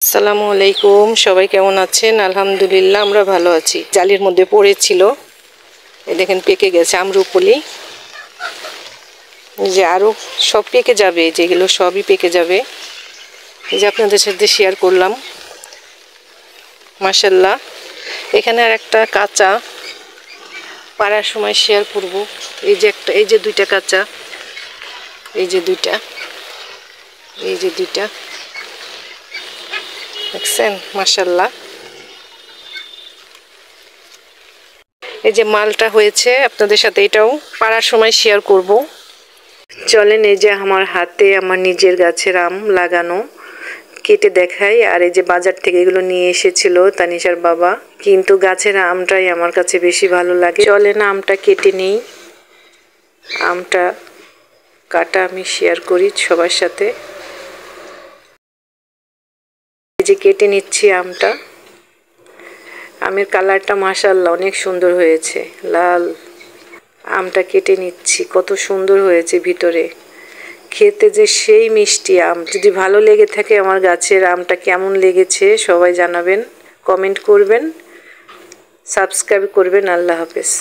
আসসালামু আলাইকুম, সবাই কেমন আছেন? আলহামদুলিল্লাহ আমরা ভালো আছি। জালির মধ্যে পড়েছিল, এই দেখেন পেকে গেছে আম্রকুলি। এই যে আরো সব পেকে যাবে, যেগুলো সবই পেকে যাবে। এই যে আপনাদের সাথে শেয়ার করলাম, মাশাআল্লাহ। এখানে আর একটা কাঁচা পাড়ার সময় শেয়ার করব। এই যে একটা, এই যে দুইটা কাঁচা, এই যে দুইটা, এই যে দুইটা দেখছেন, মাশাআল্লাহ। এই যে মালটা হয়েছে, আপনাদের সাথে এটাও পাড়ার সময় শেয়ার করব। চলেন, এই যে আমার হাতে আমার নিজের গাছের আম লাগানো, কেটে দেখাই। আর এই যে বাজার থেকে এগুলো নিয়ে এসেছিল তানিশার বাবা, কিন্তু গাছের আমটাই আমার কাছে বেশি ভালো লাগে। চলেন আমটা কেটে নিই। আমটা কাটা আমি শেয়ার করি সবার সাথে। এই যে কেটে নিচ্ছি আমটা। আমের কালারটা মাশাআল্লাহ অনেক সুন্দর হয়েছে, লাল। আমটা কেটে নিচ্ছি, কত সুন্দর হয়েছে ভিতরে, খেতে যে সেই মিষ্টি আম। যদি ভালো লেগে থাকে আমার গাছের আমটা কেমন লেগেছে সবাই জানাবেন, কমেন্ট করবেন, সাবস্ক্রাইব করবেন। আল্লাহ হাফেজ।